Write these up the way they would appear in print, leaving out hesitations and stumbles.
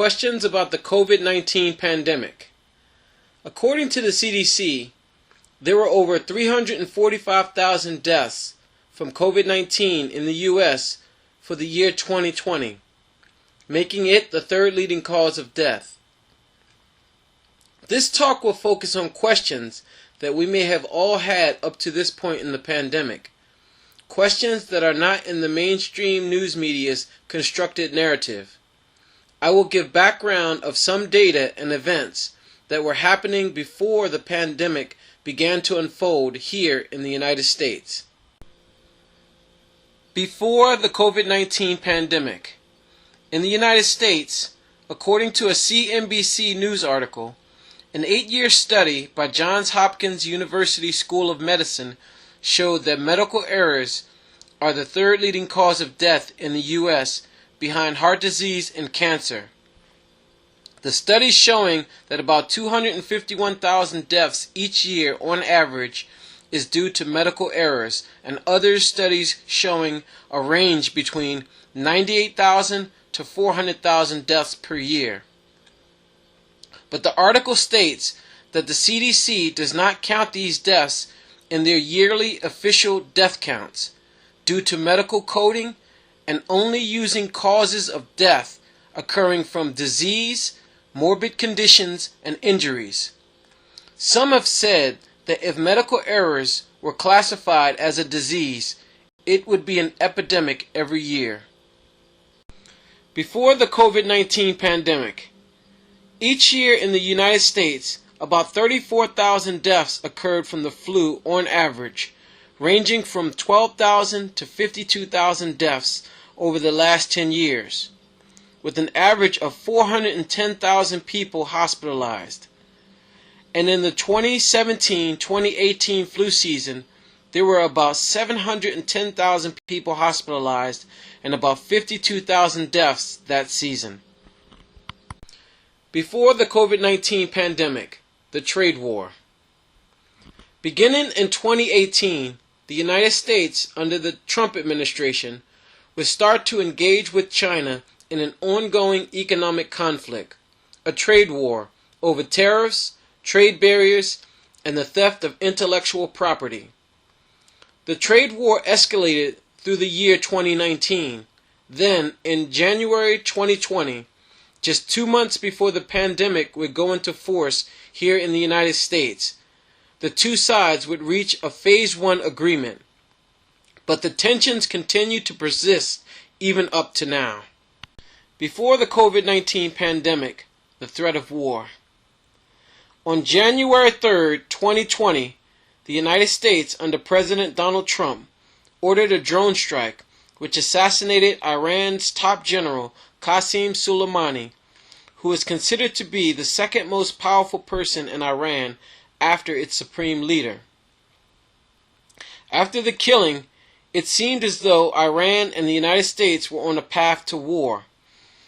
Questions about the COVID-19 pandemic. According to the CDC, there were over 345,000 deaths from COVID-19 in the U.S. for the year 2020, making it the third leading cause of death. This talk will focus on questions that we may have all had up to this point in the pandemic. Questions that are not in the mainstream news media's constructed narrative. I will give background of some data and events that were happening before the pandemic began to unfold here in the United States. Before the COVID-19 pandemic, in the United States, according to a CNBC news article, an 8-year study by Johns Hopkins University School of Medicine showed that medical errors are the third leading cause of death in the U.S. behind heart disease and cancer. The study showing that about 251,000 deaths each year on average is due to medical errors, and other studies showing a range between 98,000 to 400,000 deaths per year. But the article states that the CDC does not count these deaths in their yearly official death counts due to medical coding and only using causes of death occurring from disease, morbid conditions, and injuries. Some have said that if medical errors were classified as a disease, it would be an epidemic every year. Before the COVID-19 pandemic, each year in the United States, about 34,000 deaths occurred from the flu on average, ranging from 12,000 to 52,000 deaths over the last 10 years, with an average of 410,000 people hospitalized. And in the 2017-2018 flu season, there were about 710,000 people hospitalized and about 52,000 deaths that season. Before the COVID-19 pandemic, the trade war. Beginning in 2018, the United States, under the Trump administration, would start to engage with China in an ongoing economic conflict, a trade war over tariffs, trade barriers, and the theft of intellectual property. The trade war escalated through the year 2019. Then, in January 2020, just 2 months before the pandemic would go into force here in the United States, the two sides would reach a Phase 1 agreement. But the tensions continue to persist even up to now. Before the COVID-19 pandemic, the threat of war. On January 3, 2020, the United States, under President Donald Trump, ordered a drone strike which assassinated Iran's top general, Qasem Soleimani, who is considered to be the second most powerful person in Iran after its supreme leader. After the killing, it seemed as though Iran and the United States were on a path to war,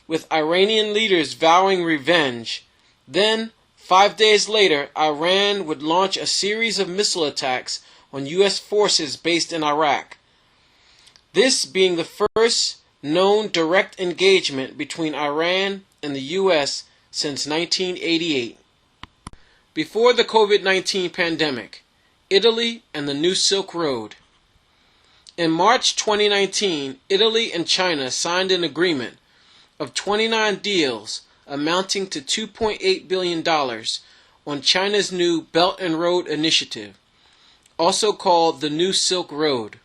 with Iranian leaders vowing revenge. Then, 5 days later, Iran would launch a series of missile attacks on U.S. forces based in Iraq. This being the first known direct engagement between Iran and the U.S. since 1988. Before the COVID-19 pandemic, Italy and the New Silk Road. In March 2019, Italy and China signed an agreement of 29 deals amounting to $2.8 billion on China's new Belt and Road Initiative, also called the New Silk Road.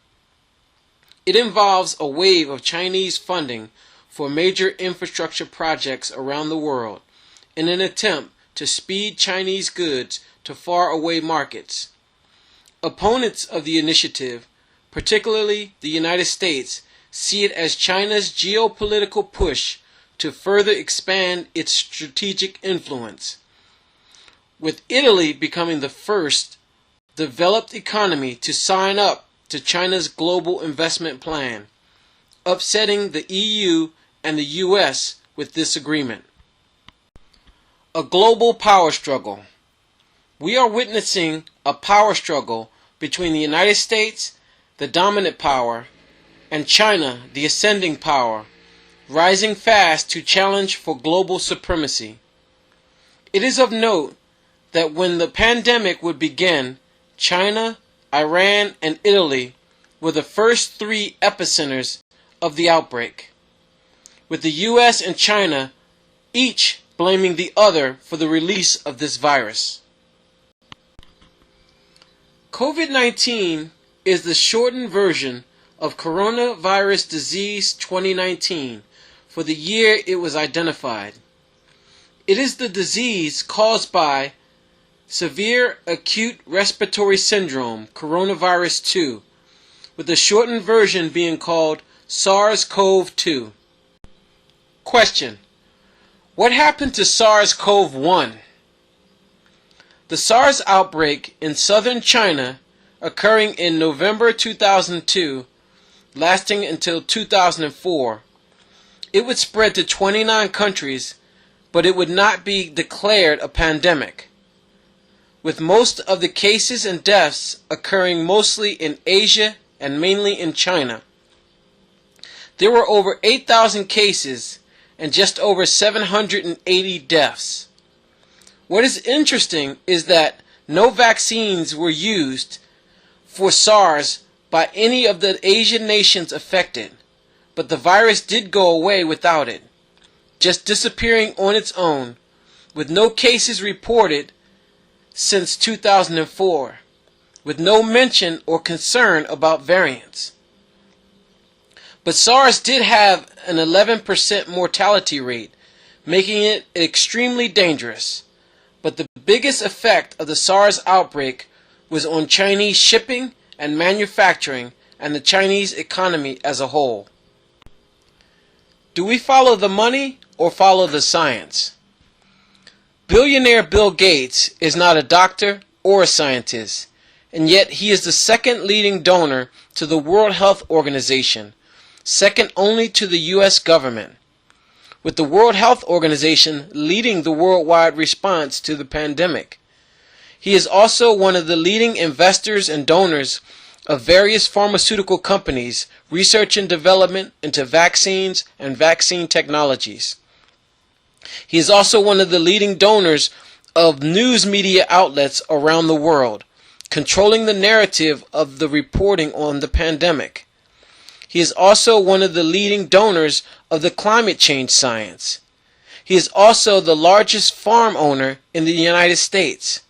It involves a wave of Chinese funding for major infrastructure projects around the world in an attempt to speed Chinese goods to faraway markets. Opponents of the initiative, particularly the United States, see it as China's geopolitical push to further expand its strategic influence, with Italy becoming the first developed economy to sign up to China's global investment plan, upsetting the EU and the US with this agreement. A global power struggle. We are witnessing a power struggle between the United States, the dominant power, and China, the ascending power, rising fast to challenge for global supremacy. It is of note that when the pandemic would begin, China, Iran, and Italy were the first three epicenters of the outbreak, with the US and China each blaming the other for the release of this virus. COVID-19 is the shortened version of coronavirus disease 2019 for the year it was identified. It is the disease caused by severe acute respiratory syndrome, coronavirus 2, with the shortened version being called SARS-CoV-2. Question: what happened to SARS-CoV-1? The SARS outbreak in southern China, occurring in November 2002, lasting until 2004, it would spread to 29 countries, but it would not be declared a pandemic, with most of the cases and deaths occurring mostly in Asia and mainly in China. There were over 8,000 cases and just over 780 deaths. What is interesting is that no vaccines were used for SARS by any of the Asian nations affected, but the virus did go away without it, just disappearing on its own, with no cases reported since 2004, with no mention or concern about variants. But SARS did have an 11% mortality rate, making it extremely dangerous. But the biggest effect of the SARS outbreak was on Chinese shipping and manufacturing and the Chinese economy as a whole. Do we follow the money or follow the science? Billionaire Bill Gates is not a doctor or a scientist, and yet he is the second leading donor to the World Health Organization, second only to the US government, with the World Health Organization leading the worldwide response to the pandemic. He is also one of the leading investors and donors of various pharmaceutical companies, research and development into vaccines and vaccine technologies. He is also one of the leading donors of news media outlets around the world, controlling the narrative of the reporting on the pandemic. He is also one of the leading donors of the climate change science. He is also the largest farm owner in the United States.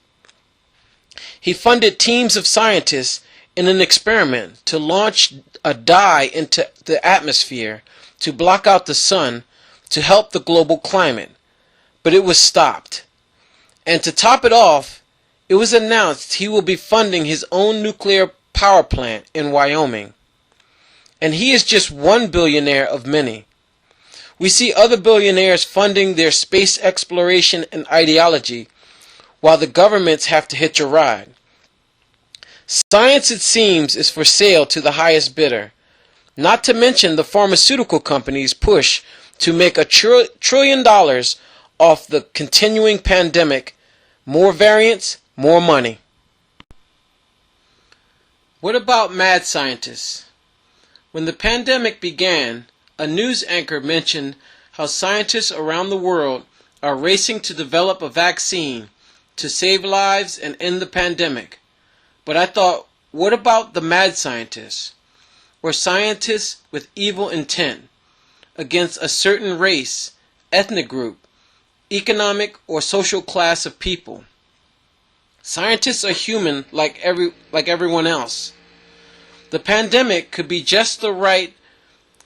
He funded teams of scientists in an experiment to launch a dye into the atmosphere to block out the sun to help the global climate, but it was stopped. And to top it off, it was announced he will be funding his own nuclear power plant in Wyoming. And he is just one billionaire of many. We see other billionaires funding their space exploration and ideology, while the governments have to hitch a ride. Science, it seems, is for sale to the highest bidder, not to mention the pharmaceutical companies' push to make $1 trillion off the continuing pandemic. More variants, more money. What about mad scientists? When the pandemic began, a news anchor mentioned how scientists around the world are racing to develop a vaccine to save lives and end the pandemic. But I thought, what about the mad scientists, or scientists with evil intent against a certain race, ethnic group, economic or social class of people? Scientists are human like everyone else. The pandemic could be just the right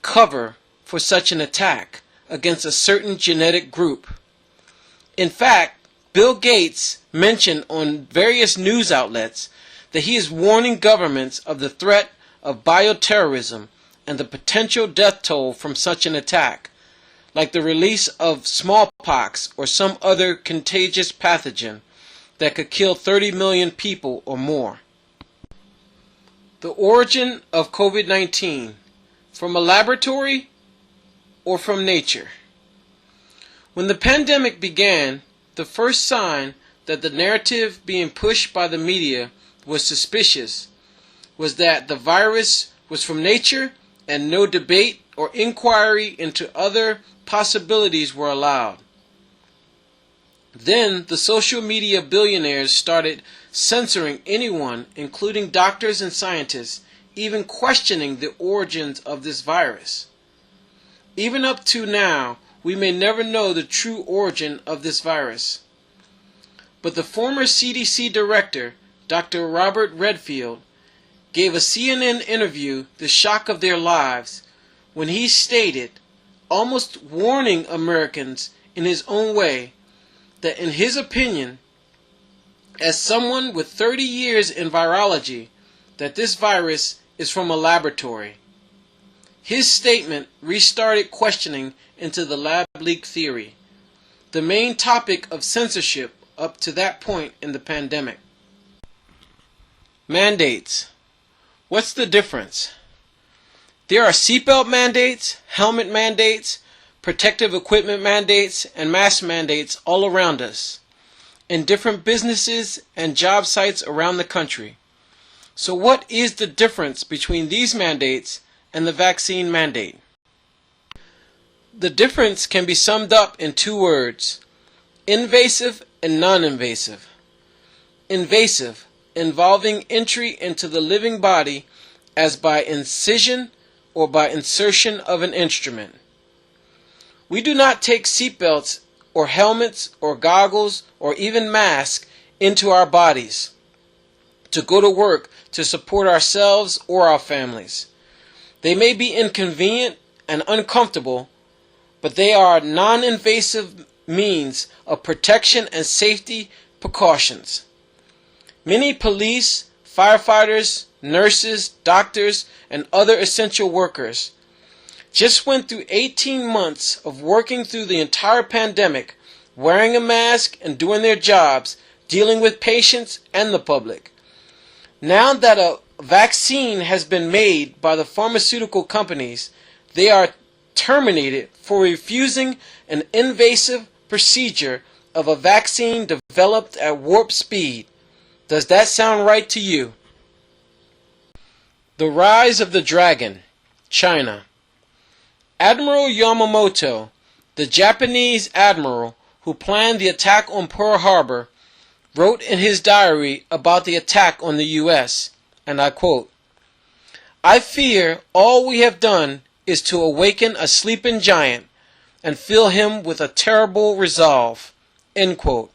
cover for such an attack against a certain genetic group. In fact, Bill Gates mentioned on various news outlets that he is warning governments of the threat of bioterrorism and the potential death toll from such an attack, like the release of smallpox or some other contagious pathogen that could kill 30 million people or more. The origin of COVID-19, from a laboratory or from nature? When the pandemic began, the first sign that the narrative being pushed by the media was suspicious was that the virus was from nature and no debate or inquiry into other possibilities were allowed. Then the social media billionaires started censoring anyone, including doctors and scientists, even questioning the origins of this virus. Even up to now, we may never know the true origin of this virus. But the former CDC director, Dr. Robert Redfield, gave a CNN interview the shock of their lives when he stated, almost warning Americans in his own way, that in his opinion, as someone with 30 years in virology, that this virus is from a laboratory. His statement restarted questioning into the lab leak theory, the main topic of censorship up to that point in the pandemic. Mandates. What's the difference? There are seatbelt mandates, helmet mandates, protective equipment mandates, and mask mandates all around us, in different businesses and job sites around the country. So what is the difference between these mandates and the vaccine mandate? The difference can be summed up in two words: invasive and non-invasive. Invasive, involving entry into the living body as by incision or by insertion of an instrument. We do not take seatbelts or helmets or goggles or even masks into our bodies to go to work to support ourselves or our families. They may be inconvenient and uncomfortable, but they are non-invasive means of protection and safety precautions. Many police, firefighters, nurses, doctors, and other essential workers just went through 18 months of working through the entire pandemic, wearing a mask and doing their jobs, dealing with patients and the public. Now that a vaccine has been made by the pharmaceutical companies, they are terminated for refusing an invasive procedure of a vaccine developed at warp speed. Does that sound right to you? The rise of the dragon, China. Admiral Yamamoto, the Japanese admiral who planned the attack on Pearl Harbor, wrote in his diary about the attack on the U.S., and I quote, "I fear all we have done is to awaken a sleeping giant and fill him with a terrible resolve." End quote.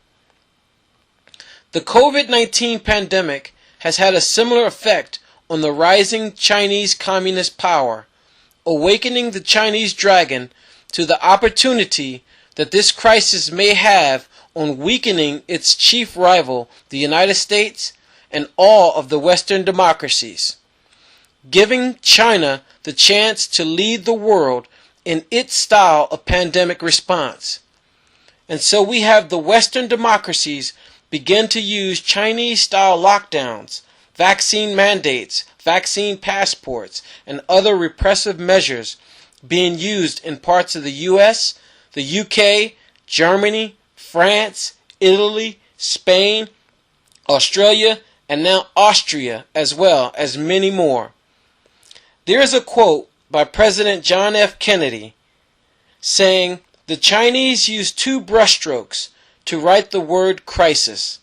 The COVID-19 pandemic has had a similar effect on the rising Chinese communist power, awakening the Chinese dragon to the opportunity that this crisis may have on weakening its chief rival, the United States, and all of the Western democracies, giving China the chance to lead the world in its style of pandemic response. And so we have the Western democracies begin to use Chinese-style lockdowns, vaccine mandates, vaccine passports, and other repressive measures being used in parts of the U.S., the U.K., Germany, France, Italy, Spain, Australia, and now Austria, as well as many more. There is a quote by President John F. Kennedy saying, "The Chinese use two brushstrokes to write the word crisis.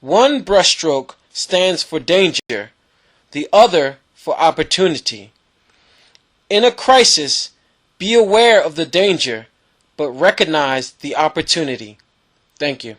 One brushstroke stands for danger, the other for opportunity. In a crisis, be aware of the danger, but recognize the opportunity." Thank you.